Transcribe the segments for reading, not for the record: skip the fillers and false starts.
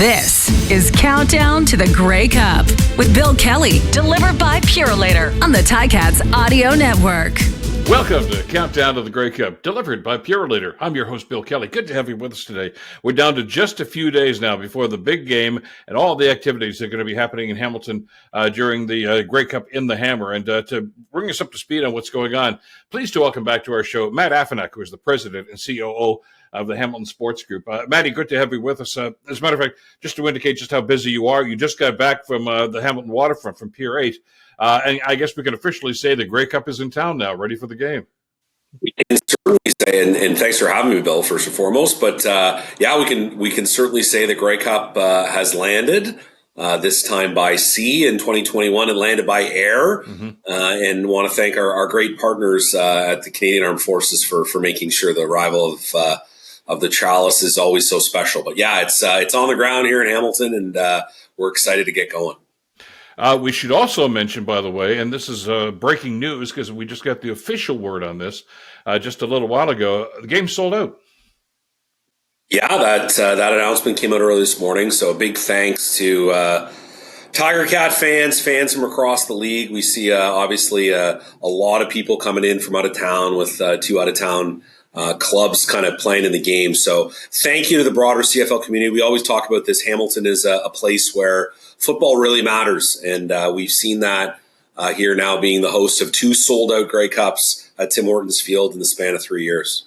This is Countdown to the Grey Cup with Bill Kelly, delivered by Purolator on the Ticats Audio Network. Welcome to Countdown to the Grey Cup, delivered by Purolator. I'm your host, Bill Kelly. Good to have you with us today. We're down to just a few days now before the big game and all the activities that are going to be happening in Hamilton during the Grey Cup in the Hammer. And to bring us up to speed on what's going on, pleased to welcome back to our show Matt Afinec, who is the president and COO of the Hamilton Sports Group. Matty, good to have you with us. As a matter of fact, just to indicate just how busy you are, you just got back from the Hamilton waterfront from Pier 8. And I guess we can officially say the Grey Cup is in town now, ready for the game. We can certainly say, and thanks for having me, Bill, first and foremost. But we can certainly say the Grey Cup has landed. This time by sea in 2021 and landed by air. And want to thank our great partners at the Canadian Armed Forces for making sure the arrival of the Chalice is always so special. But yeah, it's on the ground here in Hamilton, and we're excited to get going. We should also mention, by the way, and this is breaking news because we just got the official word on this just a little while ago, the game sold out. Yeah, that announcement came out early this morning. So a big thanks to Tiger Cat fans from across the league. We see obviously a lot of people coming in from out of town with two out of town clubs kind of playing in the game. So thank you to the broader CFL community. We always talk about this. Hamilton is a place where football really matters. And we've seen that here now being the host of two sold out Grey Cups at Tim Hortons Field in the span of 3 years.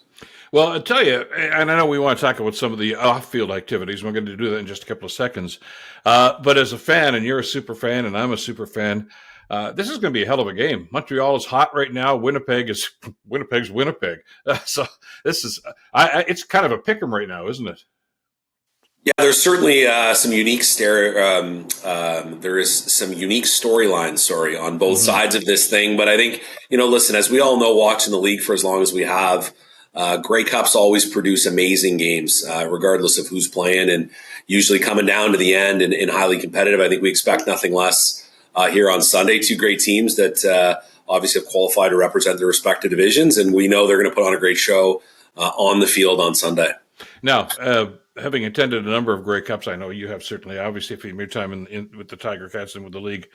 Well, I'll tell you, and I know we want to talk about some of the off-field activities. We're going to do that in just a couple of seconds. But as a fan, and you're a super fan, and I'm a super fan, this is going to be a hell of a game. Montreal is hot right now. Winnipeg's Winnipeg. So this is it's kind of a pick'em right now, isn't it? Yeah, there's certainly some unique there is some unique storylines, on both sides of this thing. But I think, listen, as we all know, watching the league for as long as we have, Grey Cups always produce amazing games, regardless of who's playing, and usually coming down to the end and highly competitive. I think we expect nothing less here on Sunday. Two great teams that obviously have qualified to represent their respective divisions, and we know they're going to put on a great show on the field on Sunday. Now, having attended a number of Grey Cups, I know you have certainly, obviously, from your time with the Tiger Cats and with the league,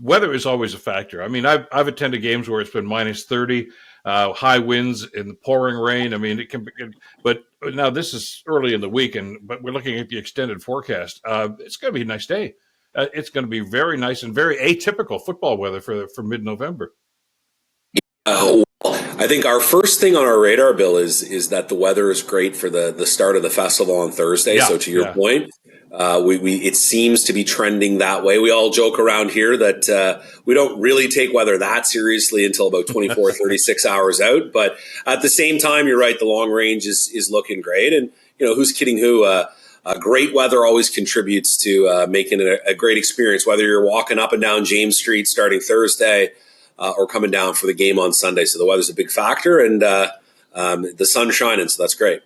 weather is always a factor. I mean, I've attended games where it's been minus 30, high winds and pouring rain. I mean, it can be, but now this is early in the week, but we're looking at the extended forecast. It's going to be a nice day. It's going to be very nice and very atypical football weather for mid-November. I think our first thing on our radar, Bill, is that the weather is great for the start of the festival on Thursday. Yeah, so to your point, it seems to be trending that way. We all joke around here that we don't really take weather that seriously until about 24, 36 hours out. But at the same time, you're right, the long range is looking great. And, who's kidding who? Great weather always contributes to making it a great experience, whether you're walking up and down James Street starting Thursday or coming down for the game on Sunday. So the weather's a big factor, and the sun's shining, so that's great.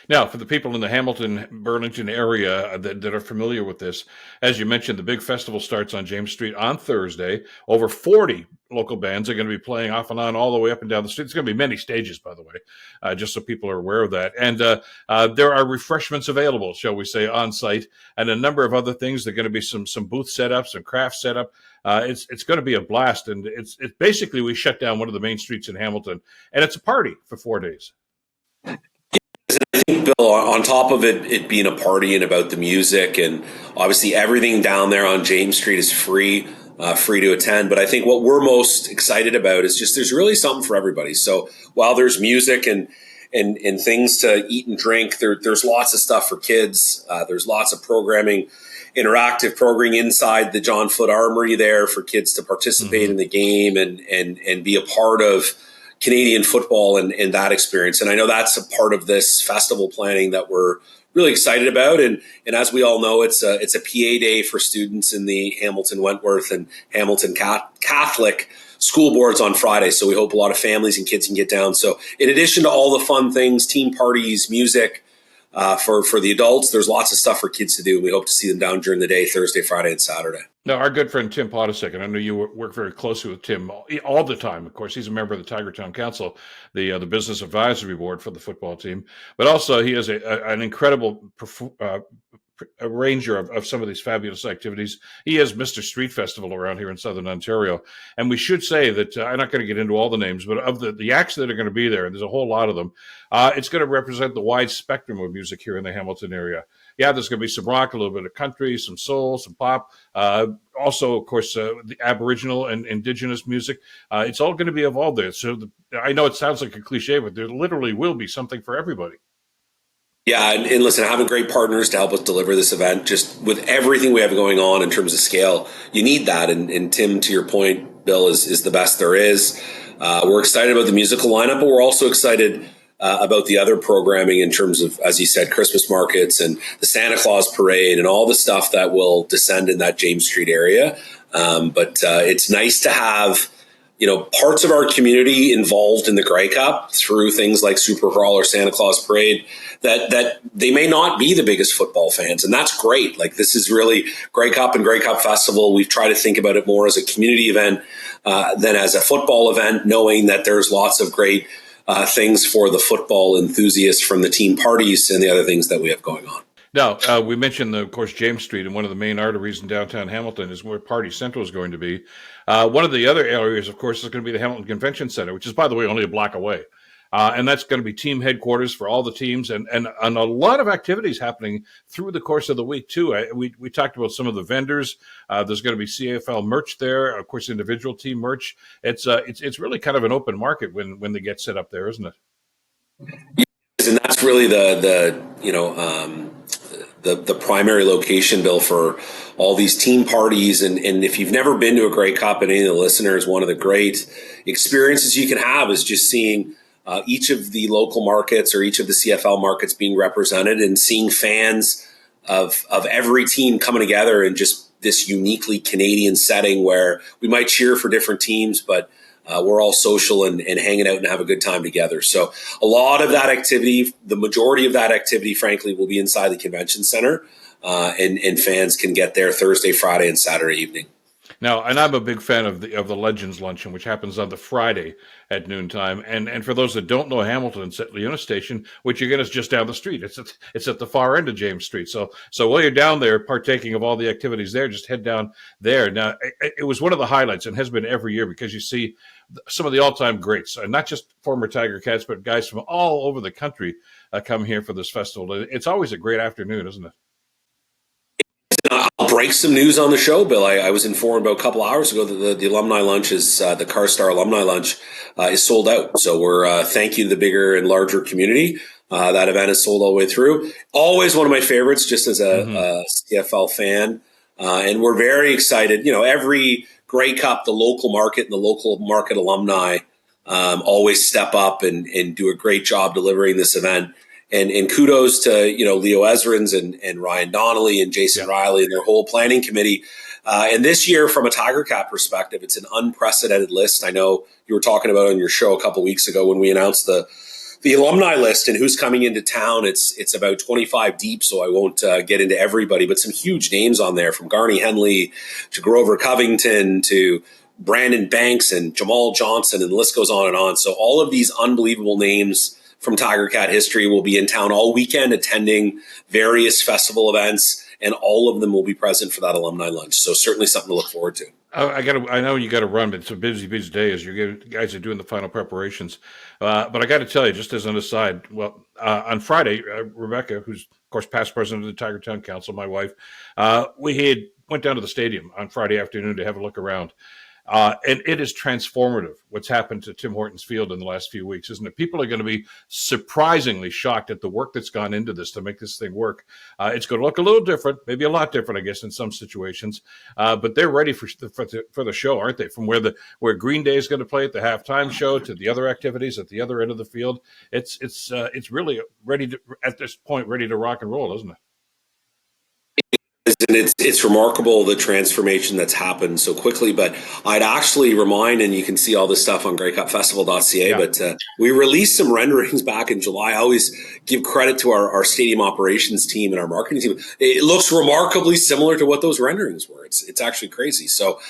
Now, for the people in the Hamilton, Burlington area that are familiar with this, as you mentioned, the big festival starts on James Street on Thursday. Over 40 local bands are going to be playing off and on all the way up and down the street. There's going to be many stages, by the way, just so people are aware of that. And there are refreshments available, shall we say, on site, and a number of other things. There are going to be some booth setups, some craft setup. It's going to be a blast, and it's basically we shut down one of the main streets in Hamilton, and it's a party for 4 days. I think, Bill, on top of it being a party and about the music, and obviously everything down there on James Street is free to attend. But I think what we're most excited about is just there's really something for everybody. So while there's music and things to eat and drink, there's lots of stuff for kids. There's lots of programming, interactive programming inside the John Foot Armory there for kids to participate in the game and be a part of Canadian football and that experience. And I know that's a part of this festival planning that we're really excited about. And as we all know, it's a PA day for students in the Hamilton Wentworth and Hamilton Catholic school boards on Friday. So we hope a lot of families and kids can get down. So in addition to all the fun things, team parties, music, for the adults, there's lots of stuff for kids to do. We hope to see them down during the day, Thursday, Friday, and Saturday. Now, our good friend Tim Podesic, and I know you work very closely with Tim all the time. Of course, he's a member of the Tiger Town Council, the Business Advisory Board for the football team. But also, he has an incredible arranger of some of these fabulous activities. He is Mr. Street Festival around here in Southern Ontario. And we should say that I'm not going to get into all the names, but of the acts that are going to be there, and there's a whole lot of them, it's going to represent the wide spectrum of music here in the Hamilton area. Yeah, there's going to be some rock, a little bit of country, some soul, some pop. Also, of course, the Aboriginal and Indigenous music. It's all going to be involved there. So I know it sounds like a cliche, but there literally will be something for everybody. Yeah, and listen, having great partners to help us deliver this event, just with everything we have going on in terms of scale, you need that. And Tim, to your point, Bill, is the best there is. We're excited about the musical lineup, but we're also excited about the other programming in terms of, as you said, Christmas markets and the Santa Claus parade and all the stuff that will descend in that James Street area. But it's nice to have, parts of our community involved in the Grey Cup through things like Super Crawl or Santa Claus Parade that they may not be the biggest football fans. And that's great. Like, this is really Grey Cup and Grey Cup Festival. We've tried to think about it more as a community event than as a football event, knowing that there's lots of great things for the football enthusiasts from the team parties and the other things that we have going on. Now, we mentioned, of course, James Street, and one of the main arteries in downtown Hamilton is where Party Central is going to be. One of the other areas, of course, is going to be the Hamilton Convention Center, which is, by the way, only a block away. And that's going to be team headquarters for all the teams and a lot of activities happening through the course of the week, too. We talked about some of the vendors. There's going to be CFL merch there, of course, individual team merch. It's really kind of an open market when they get set up there, isn't it? And that's really the primary location, Bill, for all these team parties. And if you've never been to a Grey Cup, and any of the listeners, one of the great experiences you can have is just seeing each of the local markets or each of the CFL markets being represented and seeing fans of every team coming together in just this uniquely Canadian setting where we might cheer for different teams, but we're all social and hanging out and have a good time together. So a lot of that activity, the majority of that activity, frankly, will be inside the convention center, and fans can get there Thursday, Friday, and Saturday evening. Now, and I'm a big fan of the Legends Luncheon, which happens on the Friday at noontime. And for those that don't know Hamilton, it's at Leona Station, which again is just down the street. It's at the far end of James Street. So while you're down there partaking of all the activities there, just head down there. Now, it was one of the highlights and has been every year because you see some of the all-time greats, not just former Tiger Cats, but guys from all over the country come here for this festival. It's always a great afternoon, isn't it? I'll break some news on the show, Bill. I was informed about a couple hours ago that the alumni lunch is the CarStar alumni lunch is sold out. So we're thank you to the bigger and larger community. That event is sold all the way through. Always one of my favorites, just as a CFL fan, and we're very excited. Every Grey Cup, the local market and the local market alumni always step up and do a great job delivering this event. And kudos to, Leo Ezrins and Ryan Donnelly and Jason Riley and their whole planning committee. And this year, from a Tiger Cat perspective, it's an unprecedented list. I know you were talking about it on your show a couple of weeks ago when we announced the alumni list and who's coming into town. It's about 25 deep, so I won't get into everybody, but some huge names on there, from Garney Henley to Grover Covington to Brandon Banks and Jamal Johnson, and the list goes on and on. So all of these unbelievable names from Tiger Cat history will be in town all weekend attending various festival events, and all of them will be present for that alumni lunch. So certainly something to look forward to. I know you got to run, but it's a busy day as you guys are doing the final preparations. But I got to tell you, just as an aside, on Friday, Rebecca, who's of course past president of the Tiger Town Council, my wife, we went down to the stadium on Friday afternoon to have a look around. And it is transformative what's happened to Tim Hortons Field in the last few weeks, isn't it? People are going to be surprisingly shocked at the work that's gone into this to make this thing work. It's going to look a little different, maybe a lot different, I guess, in some situations. But they're ready for the show, aren't they? From where Green Day is going to play at the halftime show to the other activities at the other end of the field, it's really ready to, at this point, ready to rock and roll, isn't it? And it's remarkable the transformation that's happened so quickly. But I'd actually remind, and you can see all this stuff on greycupfestival.ca, but we released some renderings back in July. I always give credit to our stadium operations team and our marketing team. It looks remarkably similar to what those renderings were. It's actually crazy. So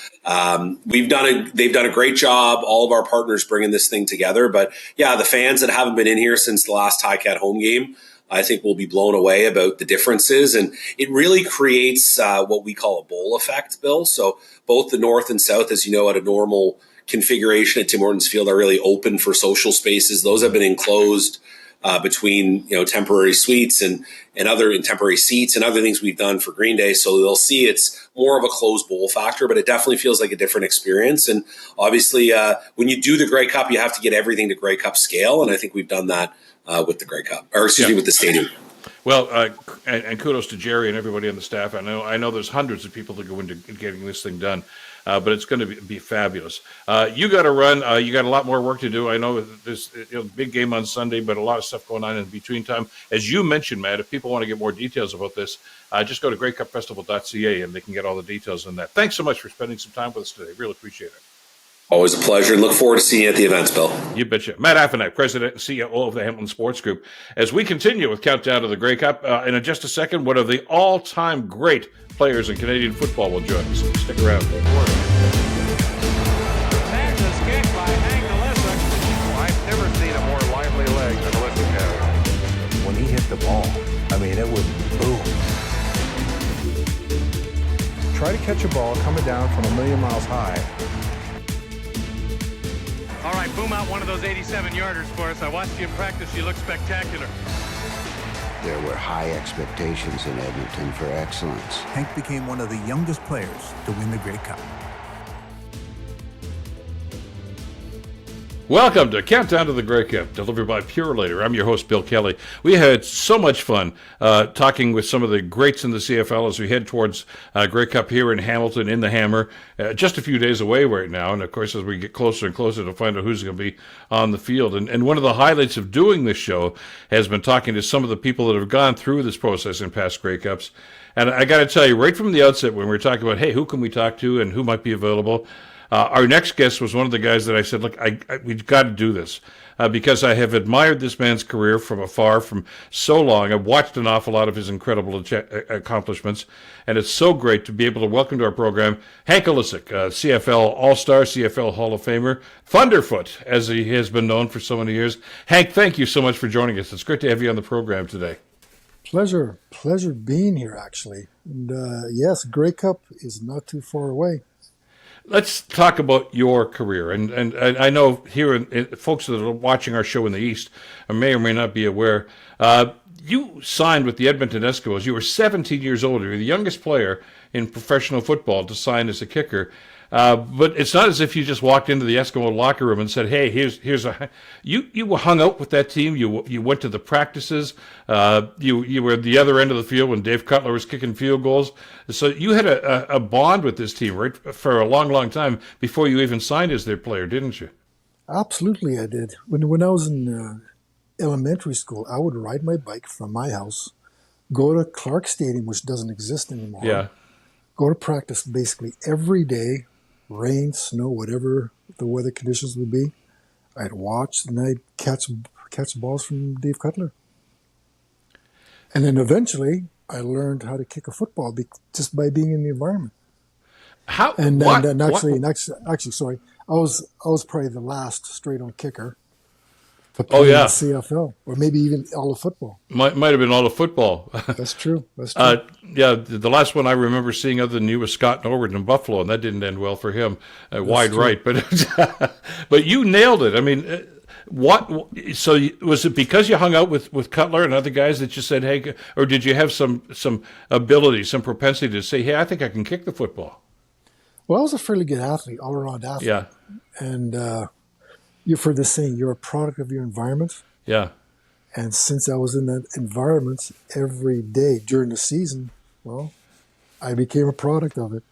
they've done a great job, all of our partners bringing this thing together. But yeah, the fans that haven't been in here since the last Ticat home game, I think will be blown away about the differences. And it really creates what we call a bowl effect, Bill. So both the north and south, as you know, at a normal configuration at Tim Hortons Field are really open for social spaces. Those have been enclosed between temporary suites and other temporary seats and other things we've done for Green Day. So they'll see it's more of a closed bowl factor, but it definitely feels like a different experience. And obviously, when you do the Grey Cup, you have to get everything to Grey Cup scale. And I think we've done that with the Grey Cup, or excuse me, with the stadium. Well, and kudos to Jerry and everybody on the staff. I know there's hundreds of people that go into getting this thing done, but it's going to be fabulous. You got to run. You got a lot more work to do. I know there's big game on Sunday, but a lot of stuff going on in between time. As you mentioned, Matt, if people want to get more details about this, just go to greatcupfestival.ca and they can get all the details on that. Thanks so much for spending some time with us today. Really appreciate it. Always a pleasure, and look forward to seeing you at the events, Bill. You betcha. Matt Afinec, President and CEO of the Hamilton Sports Group. As we continue with Countdown to the Grey Cup, in just a second, one of the all-time great players in Canadian football will join us. Stick around. Fabulous kick by Hank Illesic. I've never seen a more lively leg than Illesic has. When he hit the ball, I mean, it was boom. Try to catch a ball coming down from a million miles high. All right, boom out one of those 87-yarders for us. I watched you in practice. You look spectacular. There were high expectations in Edmonton for excellence. Hank became one of the youngest players to win the Grey Cup. Welcome to Countdown to the Grey Cup, delivered by Purolator. I'm your host, Bill Kelly. We had so much fun talking with some of the greats in the CFL as we head towards Grey Cup here in Hamilton in the Hammer. Just a few days away right now, and of course as we get closer and closer to find out who's going to be on the field. And one of the highlights of doing this show has been talking to some of the people that have gone through this process in past Grey Cups. And I got to tell you, right from the outset when we were talking about, hey, who can we talk to and who might be available, our next guest was one of the guys that I said, look, we've got to do this because I have admired this man's career from afar from so long. I've watched an awful lot of his incredible accomplishments, and it's so great to be able to welcome to our program Hank Illesic, CFL All-Star, CFL Hall of Famer, Thunderfoot, as he has been known for so many years. Hank, thank you so much for joining us. It's great to have you on the program today. Pleasure being here, actually. And yes, Grey Cup is not too far away. Let's talk about your career. And I know here, folks that are watching our show in the East may or may not be aware, you signed with the Edmonton Eskimos. You were 17 years old. You were the youngest player in professional football to sign as a kicker. But it's not as if you just walked into the Eskimo locker room and said, hey, here's a... You hung out with that team. You went to the practices. You were at the other end of the field when Dave Cutler was kicking field goals. So you had a bond with this team, right, for a long, long time before you even signed as their player, didn't you? Absolutely, I did. When I was in elementary school, I would ride my bike from my house, go to Clark Stadium, which doesn't exist anymore. Yeah. Go to practice basically every day, rain, snow, whatever the weather conditions would be. I'd watch and I'd catch balls from Dave Cutler. And then eventually I learned how to kick a football just by being in the environment. How? And what? Actually, sorry, I was probably the last straight on kicker to play in the CFL, or maybe even all of football. Might have been all of football. That's true. Yeah, the last one I remember seeing other than you was Scott Norwood in Buffalo, and that didn't end well for him. Wide true. Right, but you nailed it. I mean, so was it because you hung out with Cutler and other guys that you said, hey, or did you have some ability, some propensity to say, hey, I think I can kick the football? Well, I was a fairly good athlete, all-around athlete. Yeah. And you've heard this saying, you're a product of your environment. Yeah. And since I was in that environment every day during the season, well, I became a product of it.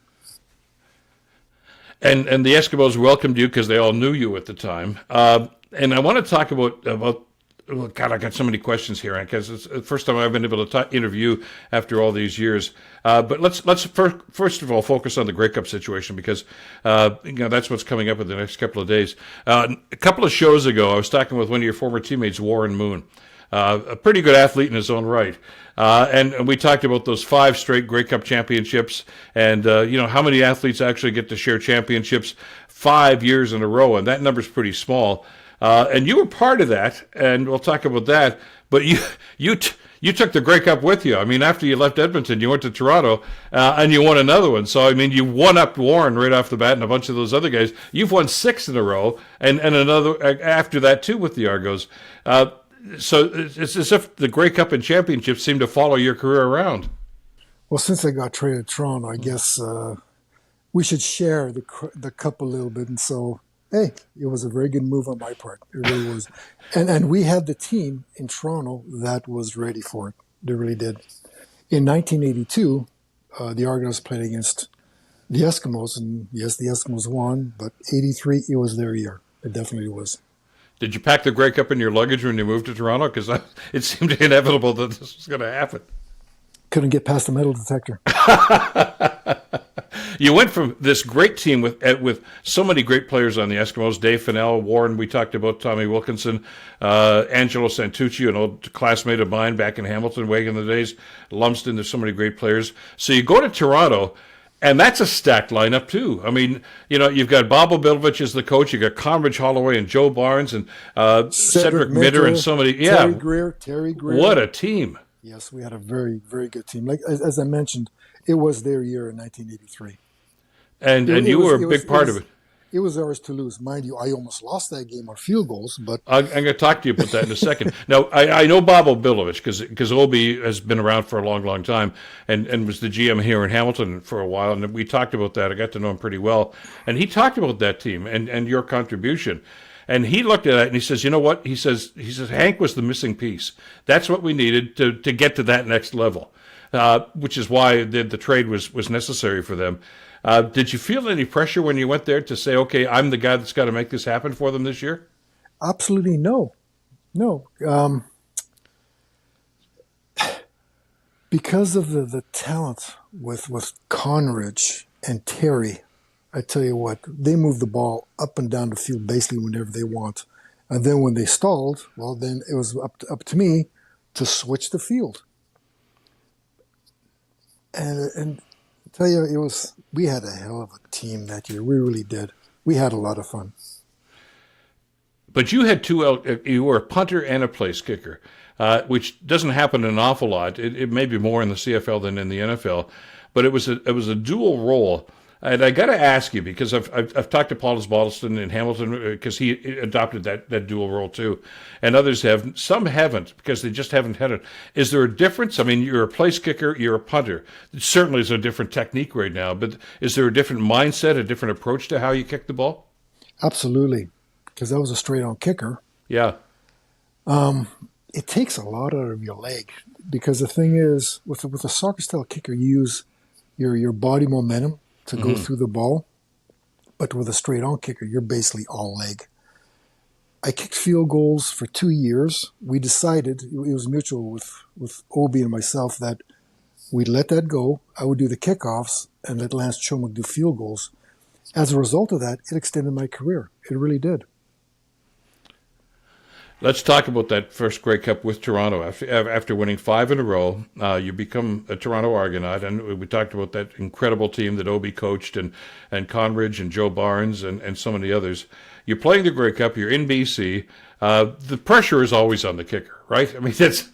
And the Eskimos welcomed you because they all knew you at the time. And I want to talk about oh God, I got so many questions here because it's the first time I've been able to interview after all these years. But let's first of all focus on the Grey Cup situation because that's what's coming up in the next couple of days. A couple of shows ago, I was talking with one of your former teammates, Warren Moon, a pretty good athlete in his own right, and we talked about those 5 straight Grey Cup championships, and how many athletes actually get to share championships 5 years in a row, and that number's pretty small. And you were part of that, and we'll talk about that. But you took the Grey Cup with you. I mean, after you left Edmonton, you went to Toronto, and you won another one. So, I mean, you won up Warren right off the bat and a bunch of those other guys. You've won 6 in a row, and another after that, too, with the Argos. So it's as if the Grey Cup and championships seem to follow your career around. Well, since I got traded to Toronto, I guess we should share the cup a little bit. And so, hey, it was a very good move on my part. It really was. And we had the team in Toronto that was ready for it. They really did. In 1982, the Argonauts played against the Eskimos. And yes, the Eskimos won. But 83, it was their year. It definitely was. Did you pack the Grey Cup in your luggage when you moved to Toronto? Because it seemed inevitable that this was going to happen. Couldn't get past the metal detector. You went from this great team with so many great players on the Eskimos, Dave Fennell, Warren, we talked about Tommy Wilkinson, Angelo Santucci, an old classmate of mine back in Hamilton way in the days, Lumsden, there's so many great players. So you go to Toronto, and that's a stacked lineup too. I mean, you've got Bobo Bilovich as the coach, you got Conridge Holloway and Joe Barnes and Cedric Mitter and so many. Yeah, Terry Greer. What a team. Yes, we had a very, very good team. Like as I mentioned, it was their year in 1983. And you were a big part of it. It was ours to lose. Mind you, I almost lost that game on field goals. But I'm going to talk to you about that in a second. Now, I know Bobo Bilovich because Obi has been around for a long, long time and was the GM here in Hamilton for a while. And we talked about that. I got to know him pretty well. And he talked about that team and your contribution. And he looked at it and he says, you know what? He says Hank was the missing piece. That's what we needed to get to that next level, which is why the trade was necessary for them. Did you feel any pressure when you went there to say, okay, I'm the guy that's got to make this happen for them this year? Absolutely no. Because of the talent with Conridge and Terry, I tell you what, they move the ball up and down the field basically whenever they want. And then when they stalled, well, then it was up to me to switch the field. And I tell you, we had a hell of a team that year. We really did. We had a lot of fun. But you had you were a punter and a place kicker, which doesn't happen an awful lot. It may be more in the CFL than in the NFL, but it was a dual role. And I got to ask you, because I've talked to Paul Osbaldiston in Hamilton, because he adopted that dual role too, and others have. Some haven't, because they just haven't had it. Is there a difference? I mean, you're a place kicker, you're a punter. Certainly there's a different technique right now, but is there a different mindset, a different approach to how you kick the ball? Absolutely, because I was a straight-on kicker. Yeah. It takes a lot out of your leg, because the thing is, with a soccer-style kicker, you use your body momentum to go through the ball. But with a straight-on kicker, you're basically all leg. I kicked field goals for 2 years. We decided, it was mutual with Obi and myself, that we'd let that go. I would do the kickoffs and let Lance Chomak do field goals. As a result of that, it extended my career. It really did. Let's talk about that first Grey Cup with Toronto. After winning 5 in a row, you become a Toronto Argonaut, and we talked about that incredible team that Obi coached, and Conridge and Joe Barnes and so many others. You're playing the Grey Cup. You're in BC. The pressure is always on the kicker, right? I mean, that's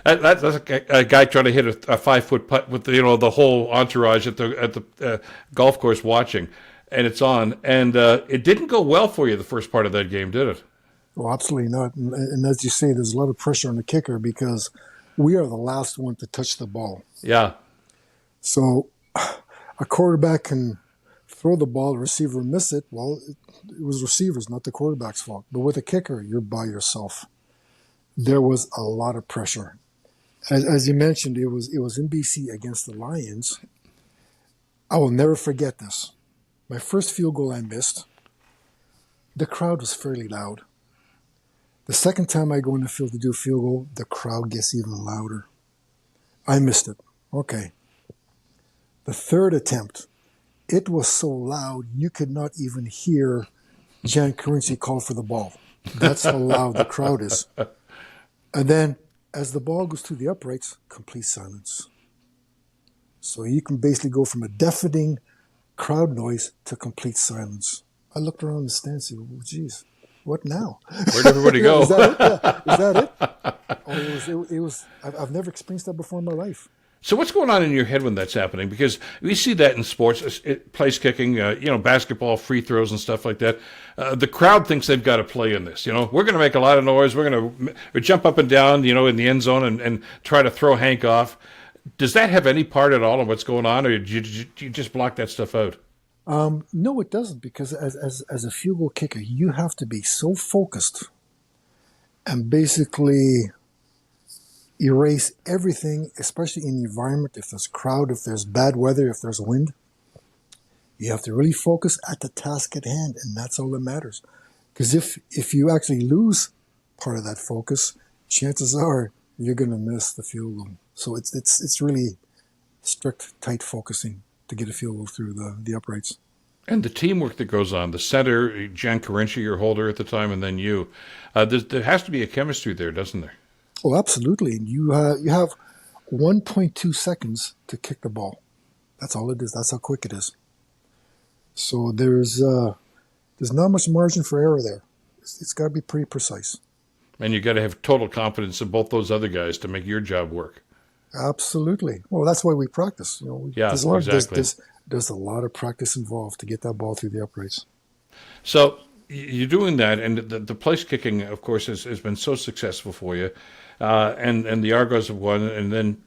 a guy trying to hit a 5-foot putt with the whole entourage at the golf course watching, and it's on. And it didn't go well for you the first part of that game, did it? Well, absolutely not. And as you say, there's a lot of pressure on the kicker because we are the last one to touch the ball. Yeah. So a quarterback can throw the ball, the receiver miss it. Well, it was receivers, not the quarterback's fault. But with a kicker, you're by yourself. There was a lot of pressure. As you mentioned, it was in BC against the Lions. I will never forget this. My first field goal I missed. The crowd was fairly loud. The second time I go in the field to do a field goal, the crowd gets even louder. I missed it. Okay. The third attempt, it was so loud you could not even hear Jan Currency call for the ball. That's how loud the crowd is. And then, as the ball goes through the uprights, complete silence. So you can basically go from a deafening crowd noise to complete silence. I looked around the stand and said, oh, geez, What now? Where'd everybody go? Is that it? Is that it? Oh, it was. I've never experienced that before in my life. So what's going on in your head when that's happening? Because we see that in sports, place kicking, basketball, free throws and stuff like that. The crowd thinks they've got to play in this. We're going to make a lot of noise. We're going to jump up and down, in the end zone and try to throw Hank off. Does that have any part at all in what's going on, or do you just block that stuff out? No, it doesn't, because as a field goal kicker, you have to be so focused and basically erase everything, especially in the environment. If there's crowd, if there's bad weather, if there's wind, you have to really focus at the task at hand, and that's all that matters. Because if you actually lose part of that focus, chances are you're going to miss the field goal. So it's really strict, tight focusing to get a field goal through the uprights. And the teamwork that goes on, the center, Jan Carinci, your holder at the time, and then you. There has to be a chemistry there, doesn't there? Oh, absolutely. You have 1.2 seconds to kick the ball. That's all it is. That's how quick it is. So there's not much margin for error there. It's got to be pretty precise. And you got to have total confidence in both those other guys to make your job work. Absolutely. Well, that's why we practice. Exactly. There's a lot of practice involved to get that ball through the uprights. So you're doing that, and the place kicking, of course, has been so successful for you, and the Argos have won, and then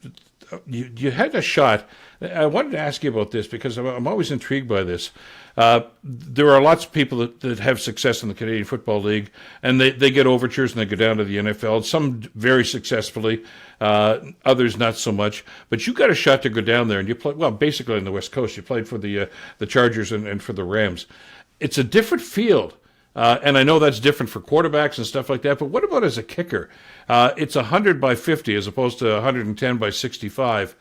you had a shot. I wanted to ask you about this because I'm always intrigued by this. There are lots of people that have success in the Canadian Football League, and they get overtures and they go down to the NFL. Some very successfully, others not so much. But you got a shot to go down there, and you play basically on the West Coast. You played for the Chargers and for the Rams. It's a different field. And I know that's different for quarterbacks and stuff like that, but what about as a kicker? It's 100 by 50 as opposed to 110 by 65.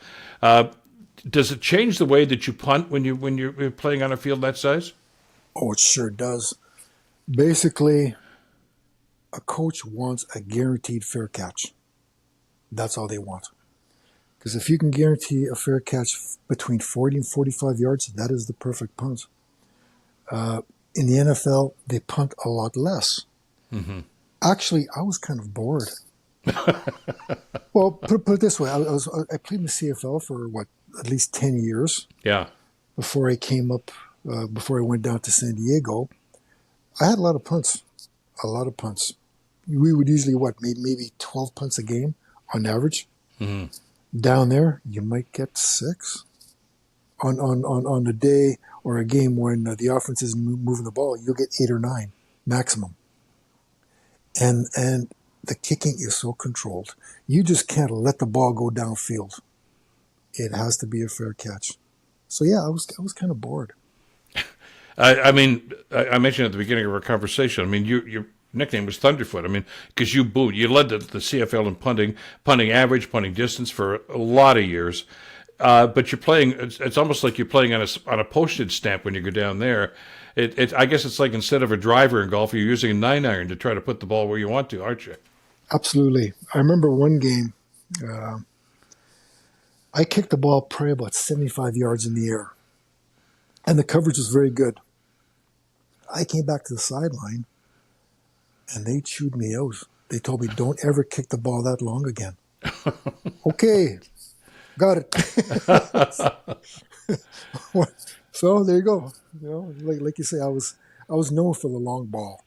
Does it change the way that you punt when you're playing on a field that size? Oh, it sure does. Basically, a coach wants a guaranteed fair catch. That's all they want. Because if you can guarantee a fair catch between 40 and 45 yards, that is the perfect punt. In the NFL, they punt a lot less. Mm-hmm. Actually, I was kind of bored. Well, put it this way: I played in the CFL for at least 10 years. Yeah. Before I came up, before I went down to San Diego, I had a lot of punts. We would usually maybe 12 punts a game on average. Mm-hmm. Down there, you might get 6 on a day or a game when the offense is moving the ball. You'll get 8 or 9 maximum. And the kicking is so controlled. You just can't let the ball go downfield. It has to be a fair catch. So yeah, I was kind of bored. I mentioned at the beginning of our conversation. I mean, your nickname was Thunderfoot. I mean, because you led the CFL in punting average, punting distance for a lot of years. But you're playing. It's almost like you're playing on a postage stamp when you go down there. I guess it's like instead of a driver in golf, you're using a 9-iron to try to put the ball where you want to, aren't you? Absolutely. I remember one game. I kicked the ball probably about 75 yards in the air, and the coverage was very good. I came back to the sideline, and they chewed me out. They told me, "Don't ever kick the ball that long again." Okay. Got it. So there you go. Like you say, I was known for the long ball.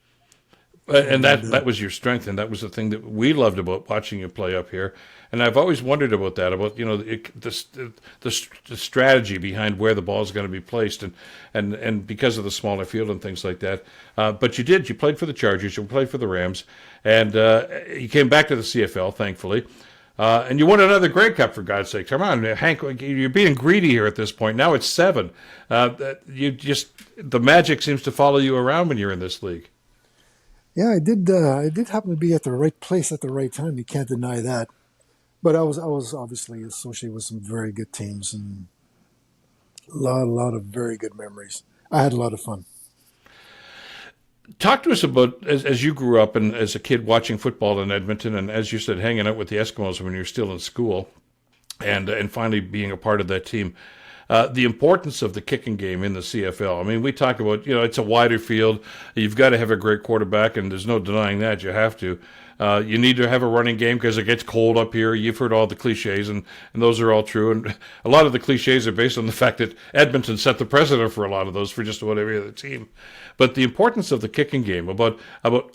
And that was your strength, and that was the thing that we loved about watching you play up here. And I've always wondered about that, about the strategy behind where the ball is going to be placed, and because of the smaller field and things like that. But you played for the Chargers, you played for the Rams, and you came back to the CFL, thankfully. And you won another Grey Cup, for God's sake. Come on, Hank, you're being greedy here at this point. Now it's 7. The magic seems to follow you around when you're in this league. Yeah, I did happen to be at the right place at the right time. You can't deny that. But I was obviously associated with some very good teams and a lot of very good memories. I had a lot of fun. Talk to us about, as you grew up and as a kid watching football in Edmonton, and as you said, hanging out with the Eskimos when you were still in school, and finally being a part of that team. the importance of the kicking game in the CFL. I mean, we talk about, it's a wider field. You've got to have a great quarterback, and there's no denying that. You have to. You need to have a running game because it gets cold up here. You've heard all the cliches, and those are all true. And a lot of the cliches are based on the fact that Edmonton set the precedent for a lot of those for just about every other team. But the importance of the kicking game, about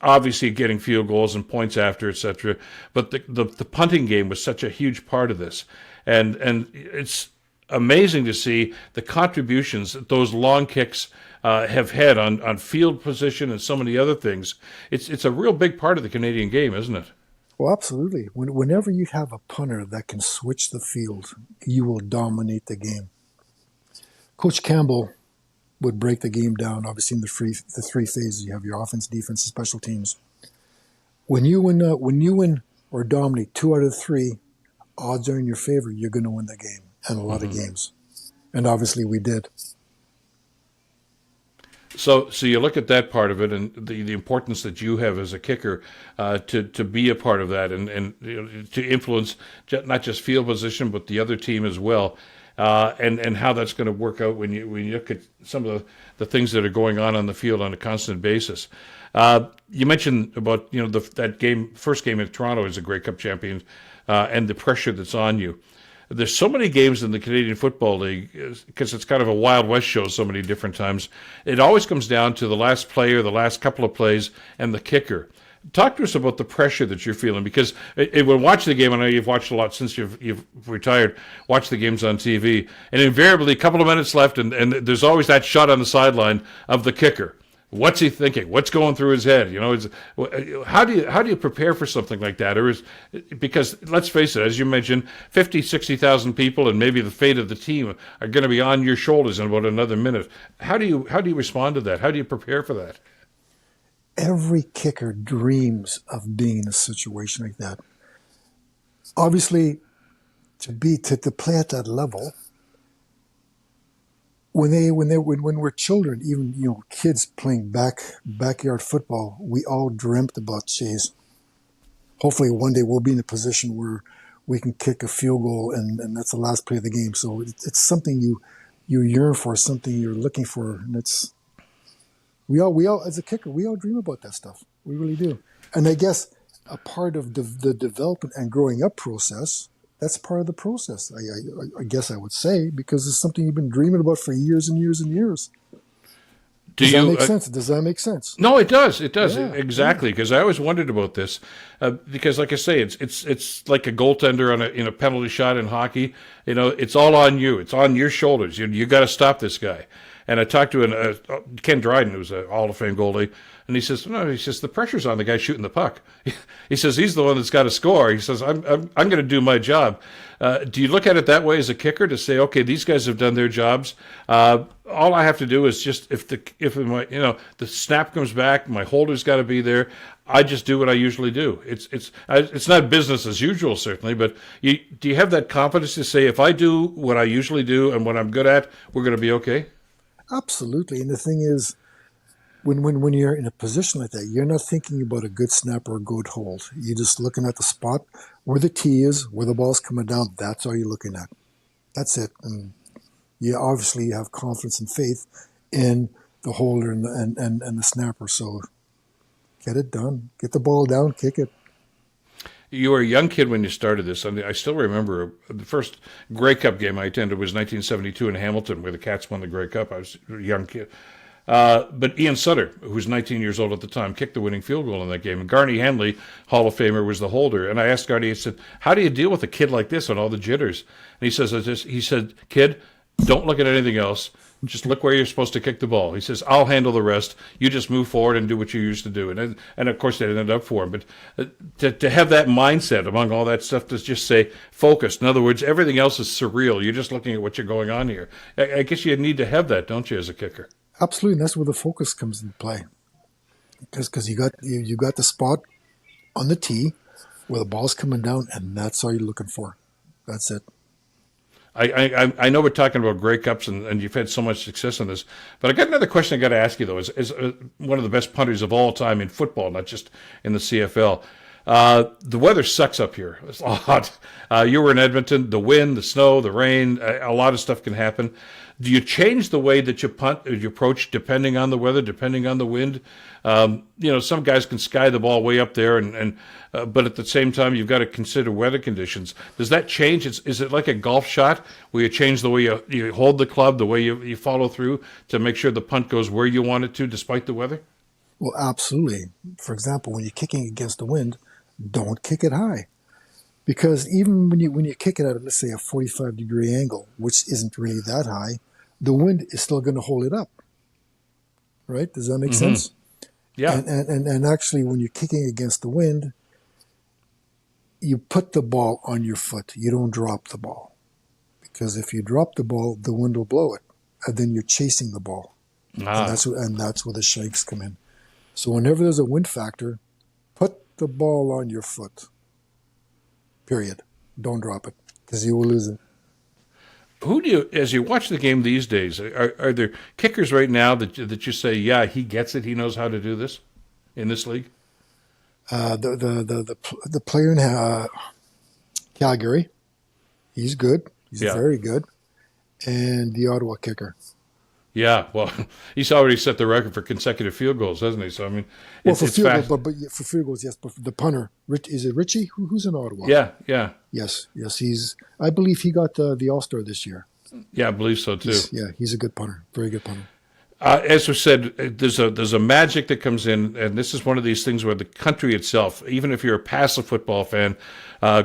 obviously getting field goals and points after, etc. But the punting game was such a huge part of this. And it's amazing to see the contributions that those long kicks have had on field position and so many other things. It's a real big part of the Canadian game, isn't it? Well, absolutely. Whenever you have a punter that can switch the field, you will dominate the game. Coach Campbell would break the game down, obviously, in the three phases. You have your offense, defense, and special teams. When you win or dominate 2 out of 3, odds are in your favor. You're going to win the game, and a lot of games. And obviously, we did. So you look at that part of it, and the importance that you have as a kicker to be a part of that, and to influence not just field position but the other team as well, and how that's going to work out when you look at some of the things that are going on the field on a constant basis. You mentioned about that first game in Toronto as a Grey Cup champion, and the pressure that's on you. There's so many games in the Canadian Football League because it's kind of a Wild West show so many different times. It always comes down to the last player, the last couple of plays, and the kicker. Talk to us about the pressure that you're feeling, because when watch the game, I know you've watched a lot since you've retired, watch the games on TV, and invariably a couple of minutes left, and there's always that shot on the sideline of the kicker. What's he thinking? What's going through his head? How do you prepare for something like that? Because let's face it, as you mentioned, 50, 60,000 people and maybe the fate of the team are going to be on your shoulders in about another minute. How do you respond to that? How do you prepare for that? Every kicker dreams of being in a situation like that. Obviously, to play at that level. When we're children, even kids playing backyard football, we all dreamt about chase. Hopefully, one day we'll be in a position where we can kick a field goal, and that's the last play of the game. So it's something you yearn for, something you're looking for, and we all as a kicker, we all dream about that stuff. We really do. And I guess a part of the development and growing up process. That's part of the process, I guess I would say, because it's something you've been dreaming about for years and years and years. Does that make sense? Does that make sense? No, it does. It does. Yeah, exactly. Because I always wondered about this. Because, like I say, it's like a goaltender in a penalty shot in hockey. It's all on you. It's on your shoulders. You got to stop this guy. And I talked to Ken Dryden, who's a Hall of Fame goalie, and he says, the pressure's on the guy shooting the puck. He says he's the one that's got to score. He says, I'm going to do my job. Do you look at it that way as a kicker to say, okay, these guys have done their jobs. All I have to do is just if the snap comes back, my holder's got to be there. I just do what I usually do. It's not business as usual, certainly, but do you have that confidence to say, if I do what I usually do and what I'm good at, we're going to be okay? Absolutely. And the thing is, when you're in a position like that, you're not thinking about a good snap or a good hold. You're just looking at the spot where the tee is, where the ball's coming down. That's all you're looking at. That's it. And you obviously have confidence and faith in the holder and the snapper. So get it done. Get the ball down, kick it. You were a young kid when you started this. I mean, I still remember the first Grey Cup game I attended was 1972 in Hamilton, where the Cats won the Grey Cup. I was a young kid. But Ian Sutter, who was 19 years old at the time, kicked the winning field goal in that game. And Garney Henley, Hall of Famer, was the holder. And I asked Garney, I said, how do you deal with a kid like this and all the jitters? And he said, kid, don't look at anything else. Just look where you're supposed to kick the ball. He says, I'll handle the rest. You just move forward and do what you used to do. And of course, that ended up for him. But to have that mindset among all that stuff, to just say, focus. In other words, everything else is surreal. You're just looking at what's going on here. I guess you need to have that, don't you, as a kicker? Absolutely, and that's where the focus comes into play. Because you got the spot on the tee where the ball's coming down, and that's all you're looking for. That's it. I know we're talking about Grey Cups, and you've had so much success in this, but I got another question I got to ask you, though. As one of the best punters of all time in football, not just in the CFL, The weather sucks up here. It's hot. You were in Edmonton. The wind, the snow, the rain, a lot of stuff can happen. Do you change the way that you punt or you approach depending on the weather, depending on the wind? Some guys can sky the ball way up there, but at the same time, you've got to consider weather conditions. Does that change? Is it like a golf shot where you change the way you hold the club, the way you follow through to make sure the punt goes where you want it to despite the weather? Well, absolutely. For example, when you're kicking against the wind, don't kick it high. Because even when you kick it at, let's say, a 45-degree angle, which isn't really that high, the wind is still going to hold it up. Right? Does that make sense? Yeah. And actually, when you're kicking against the wind, you put the ball on your foot. You don't drop the ball. Because if you drop the ball, the wind will blow it. And then you're chasing the ball. And that's where the shakes come in. So whenever there's a wind factor, put the ball on your foot. Period. Don't drop it, because you will lose it. Who do you, as you watch the game these days, are there kickers right now that you say, yeah, he gets it, he knows how to do this in this league? The player in Calgary, he's good. He's very good. And the Ottawa kicker. Yeah, well, he's already set the record for consecutive field goals, hasn't he? So I mean, for field goals, yes. But the punter, is it Richie? Who's in Ottawa? Yeah. Yes. I believe he got the All-Star this year. Yeah, I believe so too. He's a good punter, very good punter. As we said, there's a magic that comes in, and this is one of these things where the country itself, even if you're a passive football fan,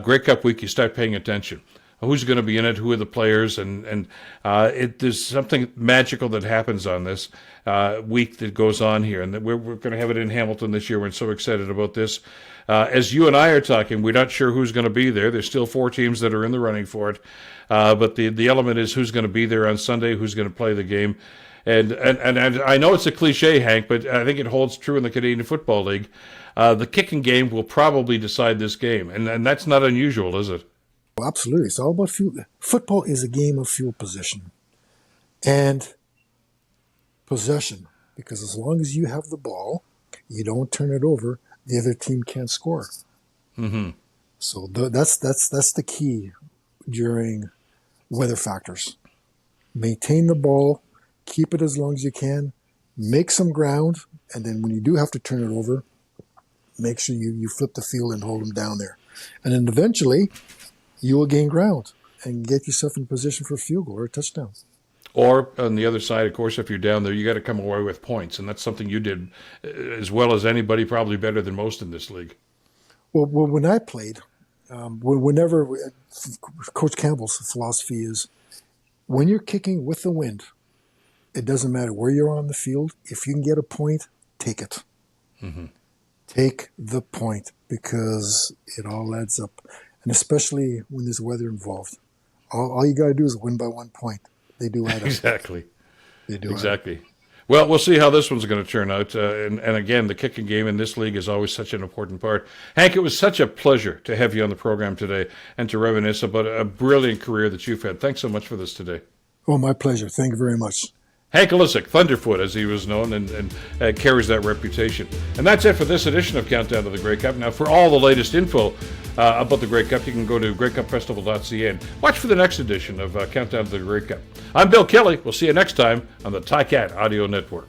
Grey Cup week, you start paying attention. Who's going to be in it? Who are the players? And there's something magical that happens on this week that goes on here, and that we're going to have it in Hamilton this year. We're so excited about this. As you and I are talking, we're not sure who's going to be there. There's still 4 teams that are in the running for it, but the element is who's going to be there on Sunday, who's going to play the game. And I know it's a cliche, Hank, but I think it holds true in the Canadian Football League. The kicking game will probably decide this game, and that's not unusual, is it? Well, absolutely. It's all about field. Football is a game of field position and possession, because as long as you have the ball, you don't turn it over, the other team can't score. Mm-hmm. So that's the key during weather factors. Maintain the ball, keep it as long as you can, make some ground, and then when you do have to turn it over, make sure you flip the field and hold them down there. And then eventually you will gain ground and get yourself in position for a field goal or a touchdown. Or on the other side, of course, if you're down there, you got to come away with points, and that's something you did as well as anybody, probably better than most in this league. Well when I played, whenever Coach Campbell's philosophy is, when you're kicking with the wind, it doesn't matter where you're on the field. If you can get a point, take it. Mm-hmm. Take the point, because it all adds up. And especially when there's weather involved. All you got to do is win by 1 point. They do add up. Exactly. They do exactly. Well, we'll see how this one's going to turn out. And again, the kicking game in this league is always such an important part. Hank, it was such a pleasure to have you on the program today and to reminisce about a brilliant career that you've had. Thanks so much for this today. Oh, my pleasure. Thank you very much. Hank Illesic, Thunderfoot, as he was known, and carries that reputation. And that's it for this edition of Countdown to the Grey Cup. Now, for all the latest info about the Grey Cup, you can go to greycupfestival.ca and watch for the next edition of Countdown to the Grey Cup. I'm Bill Kelly. We'll see you next time on the Ticat Audio Network.